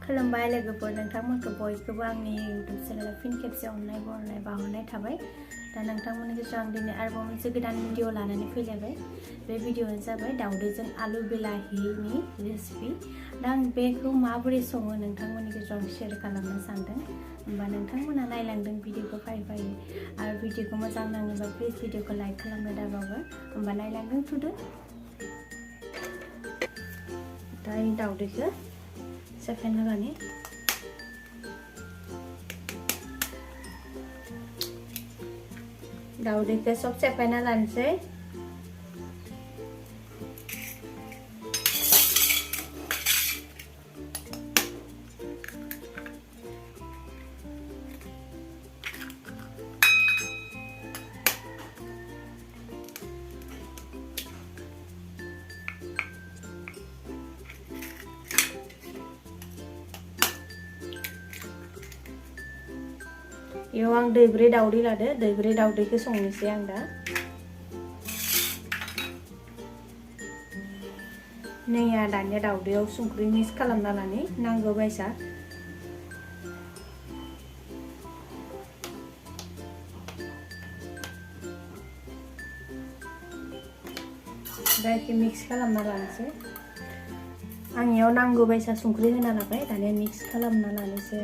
खुलुमबाय लोगोफोर नोंथांमोनखौ बयखौबो आंनि YouTube चेनेलाव फिन खेबसे अननाय बरनाय बावहरनाय थाबाय दा नोंथांमोननि गेजेराव आं दिनै आरोबाव मोनसे गोदान भिडिअ लानानै फैलायबाय बे भिडिअआनो जाबाय दावदैजों आलु बिलाहिनि रेसिपि दा आं बेखौ माबोरै सङो नोंथांमोननि गेजेराव आं शेयार खालामनो सानदों होमबा नोंथांमोना नायलांदों भिडिअखौ फारि आरो भिडिअखौ मोजां नाङोबा प्लिज भिडिअखौ लाइक खालामनो दाबावो होमबा नायलांदों थुदो दा दावदैखौ सेफायना लानि दावदैखौ सब सेफायना लानोसै इयाव आं दैब्रै दावदै लादो दैब्रै दावदैखौ संनोसै आं दा नैया दानिया दावदैयाव संख्रि मिक्स खालामना लानि नांगौ बायसा दा इखौ मिक्स खालामना लानोसै आं इयाव नांगौ बायसा संख्रि होना लाबाय दानिया मिक्स खालामना लानोसै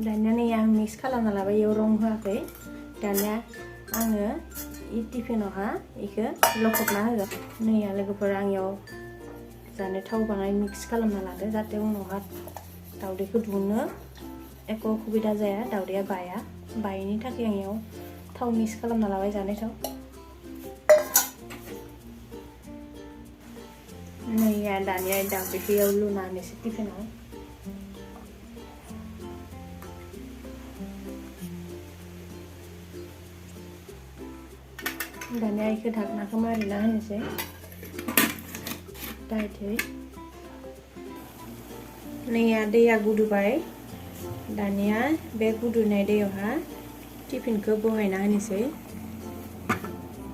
दानिया नै आं मिक्स खालामना लाबाय इयाव रं होआखै दानिया आङो इ टिफिनावहा इखौ लखबना होगोन नैया लोगोफोर आं इयाव जानो थाव बाङाय मिक्स खालामना लादो जाहाथे उनावहा दावदैखौ दुनो एख' उसुबिदा जाया दावदैया बाया बायैनि थाखाय आं इयाव थाव मिक्स खालामना लाबाय जानाय थाव नैया दानिया दावदैखौ इयाव लुना होनोसै टिफिनाव दानिया इखौ धाकनाखौ मारिना होनोसै टाइटहै नैया दैया गुदुबाय दानिया बे गुदुनाय दैयावहा टिफिनखौ बहायना होनोसै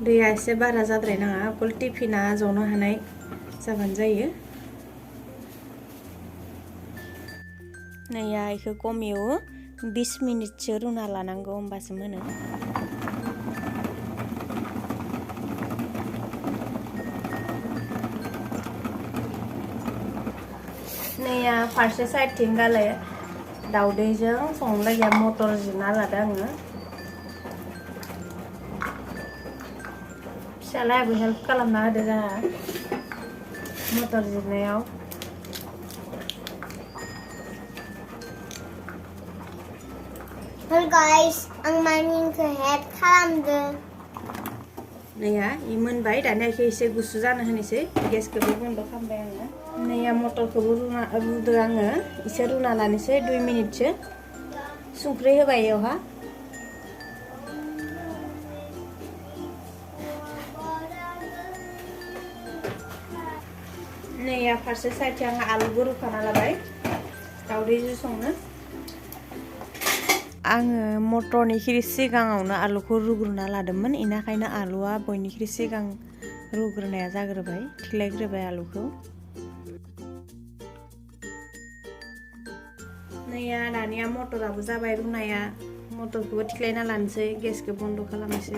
दैया एसे बारा जाद्राय नाङा अकल टिफिना जनो हानाय जाबानो जायो नैया इखौ खमैबो 20 मिनिटसो रुना लानांगौ होमबासो मोनो नैया फारसे साइडथिं गाले दावदैजों संलाया मटर जिरना लादो आङो फिसालायाबो हेल्प खालामना होदो जोंहा मटर जिरनायाव guys, आं मानिखौ हेल्प खालामदों नैया इ मोनबाय दानिया इखौ एसे गुसु जानो होनोसै गेसखौबो बन्द खालामबाय आङो नैया मटरखौबो रुदो आङो एसे रुना लानोसै 2 मिनिटसो संख्रि होबाय इयावहा नैया फारसे साइडथिं आं आलुबो रुखाना लाबाय दावदैजों संनो आङो मटरनिख्रुइ सिगाङावनो आलुखौ रुग्रोना लादोंमोन इनिखायनो आलुआ बयनिख्रुइ सिगां रुग्रोनाया जाग्रोबाय थिलायग्रोबाय आलुखौ नैया दानिया मटराबो जाबाय रुनाया मटरखौबो थिलायना लानोसै गेसखौ बन्द खालामनोसै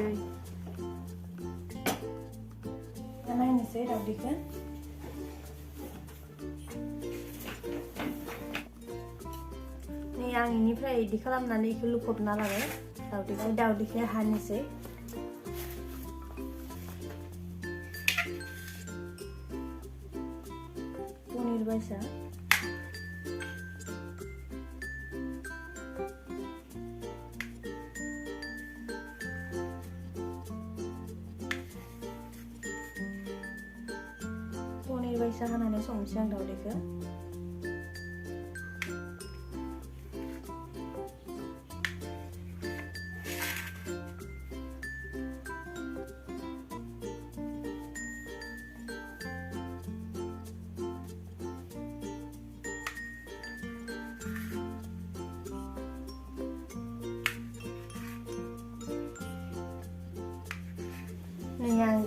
नायनोसै दावदैखौ आं इनिफ्राय इदि खालामनानै इखौ लुखबना लाबाय दावदैखौ हानोसै पनिर बायसा हानानै संनोसै आं दावदैखौ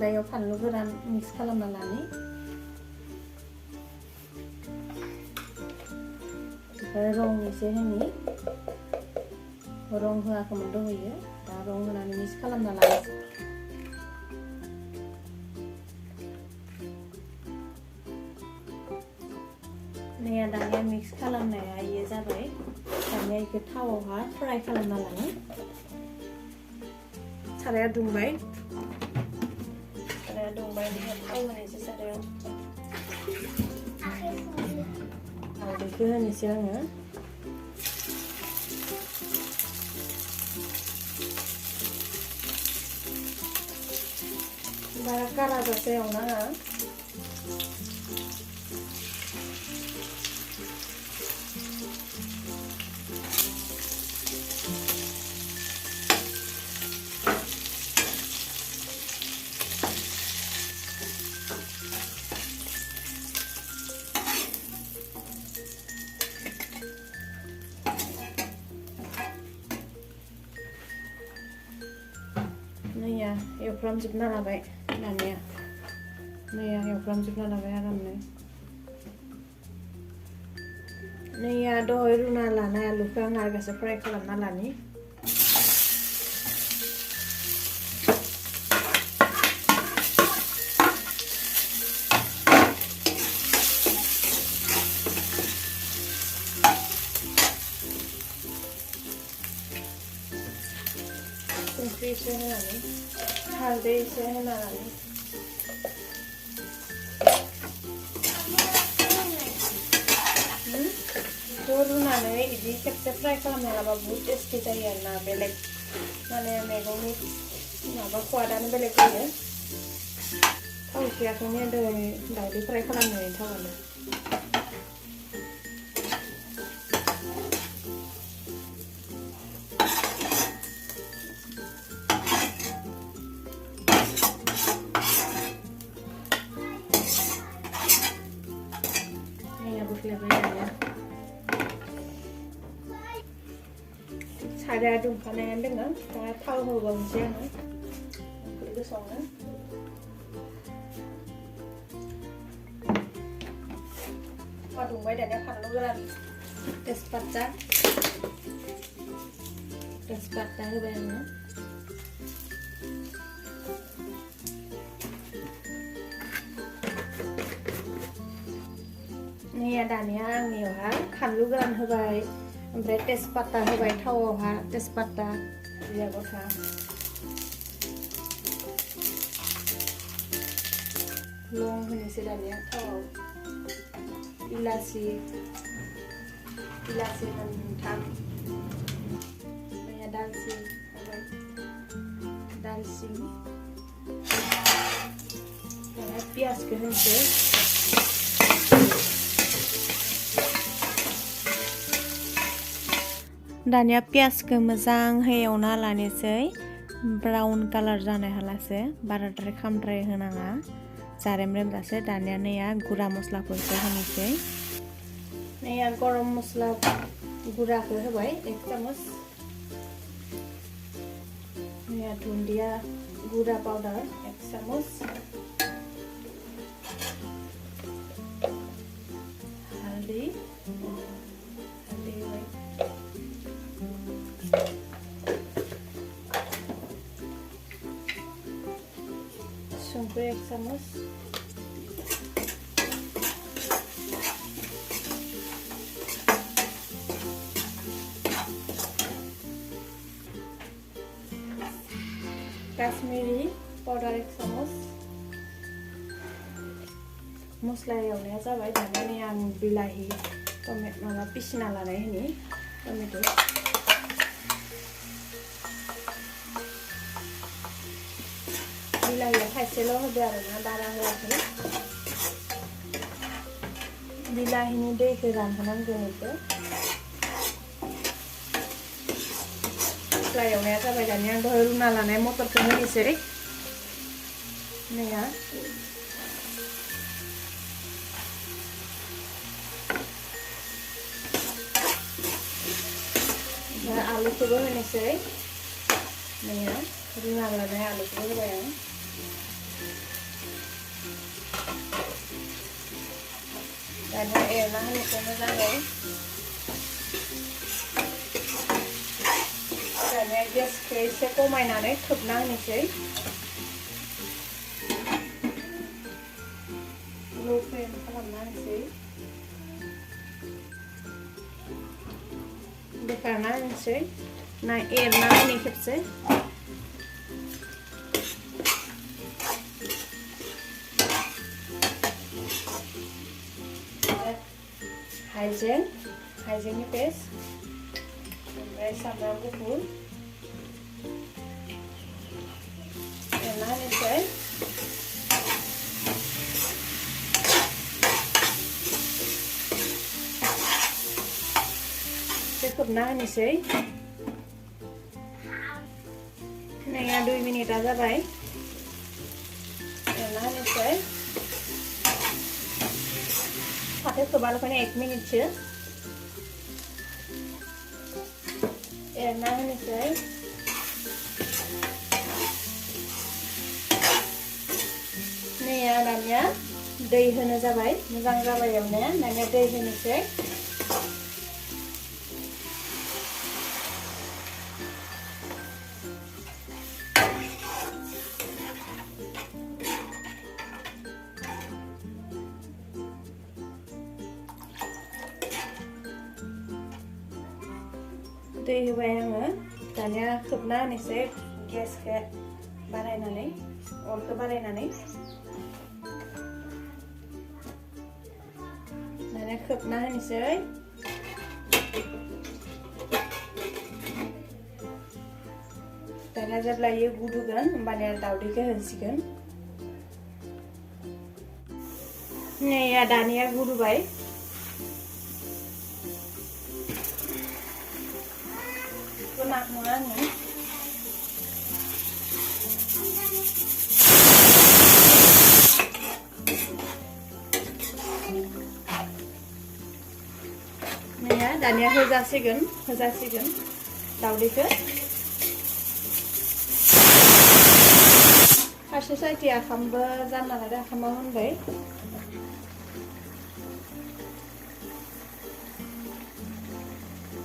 दायाव फानलु गोरान मिक्स खालामना लानि रं एसे होनि रं होआखैमोन दहैयो दा रं होनानै मिक्स खालामना लानोसै नैया दानिया मिक्स खालामनाया इयो जाबाय दानिया इखौ थावआवहा फ्राय खालामना लानि साराया दुंबाय थाव होनोसै सारायाव दावदैखौ होनोसै आङो बारा कारा जासे एवनाङा नैया एवफ्रामजोबना लाबाय दानिया नैया एवफ्रामजोबना लाबाय आरामनो नैया दहाय रुना लानाय आलुखौ आं आरोगासे फ्राय खालामना लानि संख्रि एसे होनानै हालदै एसे होनानै रुनानै बिदि खेबसे फ्राय खालामना लाबा बहुत टेस्टि जायो आरोना बेलेग माने मैगंनि माबा स्वादानो बेलेग जायो थाव एसेयाखैनो दावदै फ्राय खालामनायनि थावानो साराया दुंखानायानो दोङो दा थाव होबावनोसै आङो ओंख्रि गोसावनो थावा दुंबाय दानिया फानलु गोरान तेजपाता होबाय आङो नैया दानिया आंनियावहा फानलु गोरान होबाय ओमफ्राय तेजपाता होबाय थावआवहा तेजपाता जिरा गथा लं होनोसै दानिया थावआव इलासि मोनथाम नैया दालचिनि होबाय दालचिनि दानिया पियाजखौ होनोसै दानिया पियाजखौ मोजाङै एवना लानोसै ब्राउन कालार जानाय हालासे बाराद्राय खामद्राय होनाङा जारेम जासे दानिया नैया गुरा मस्लाफोरखौ होनोसै नैया गरम मस्ला गुराखौ होबाय 1 चामच नैया दुन्दिया गुरा पाउडार 1 चामच हालदै होबाय संख्रि 1 चामच काश्मीरी पाउडार 1 चामच मस्ला एवनाया जाबाय दानिया आं बिलाहि टमेट माबा पिसिना लानाय होनि टमेट' बिलाहिया थाइसेल' होदो आरोना बारा होआखै बिलाहिनि दैखौ रानहोनांगौ इखौ मस्ला एवनाया जाबाय दानिया आं दहाय रुना लानाय मटरखौ होनोसै नैया आलुखौबो होनोसै नैया रुना लानाय आलुखौबो होबाय आं दानिया एरना होनोसै मोजाङै दानिया गेसखौ एसे खमायनानै खोबना होनोसै लो फ्लेम खालामना होनोसै बोखारना होनोसै ना एरना होनो खेबसे हाइजेंनि पेस्ट ओमफ्राय सामब्राम गुफुर एरना होनोसै खोबना होनोसै नैया 2 मिनिटा जाबाय एरना होनोसै फाथो खोबाल'खायनो 1 मिनिटसो एरना होनोसै नैया दानिया दै होनो जाबाय मोजां जाबाय एवनाया दानिया दै होनोसै दै होबाय आङो दानिया खोबना होनोसै गेसखौ बारायनानै अरखौ बारायनानै दानिया खोबना होनोसै दानिया जेब्ला इयो गुदुगोन होमबानिया दावदैखौ होसिगोन नैया दानिया गुदुबाय नाखौनो आङो नैया दानिया होजासिगोन दावदैखौ फारसे साइडथिं आखामबो जानना लादो आखामाव होनबाय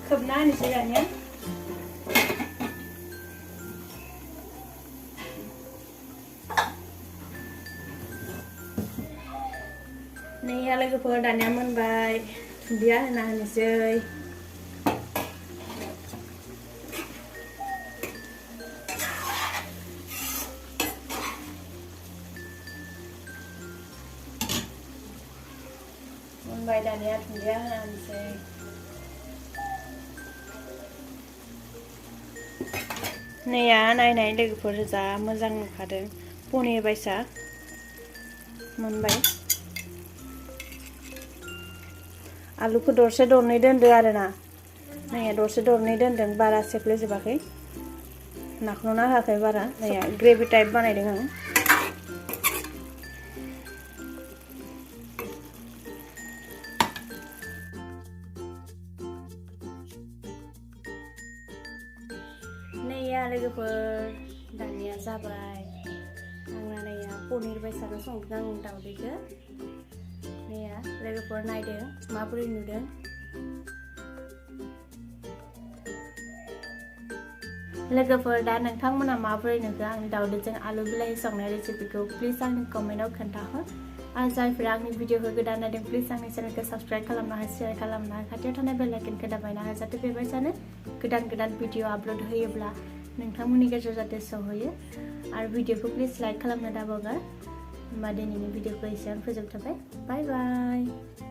खोबना होनोसै दानिया नैया लोगोफोर दानिया मोनबाय दुन्दिया होना होनोसै मोनबाय दानिया दुन्दिया होना होनोसै नैया नायनाय लोगोफोर जा मोजां नुखादों पनिर बायसा मोनबाय आलुखौ दरसे दरनै दोनदो आरोना नैया दरसे दरनै दोनदों बारा सेफ्लेजोबाखै नाख्ल'ना होआखै बारा नैया ग्रेभि टाइप बानायदों आं नैया लोगोफोर दानिया जाबाय आंना नैया पनिर बायसाखौ संदों आं दावदैखौ नैया लोगोफोर नायदों माबोरै नुदों लोगोफोर दा नोंथांमोना माबोरै नुखो आंनि दावदैजों आलु बिलाहि संनाय रेसिपिखौ प्लिज आंनि कमेन्टआव खोन्थाहर आरो जायफोरा आंनि भिडिअखौ गोदान नायदों प्लिज आंनि चेनेलखौ साबस्क्राइब खालामना हो शेयार खालामना हो खाथियाव थानाय बेल आइकनखौ दाबायना हो जाहाथे बेबायदिनो गोदान भिडिअ आपलोड होयोब्ला नोंथांमोननि गेजेराव जाहाथे सहैयो आरो भिडिअखौ प्लिज लाइक खालामनो दाबावगार होमबा दिनैनि भिडिअखौ एसेयावनो फोजोबथ'बाय बाय बाय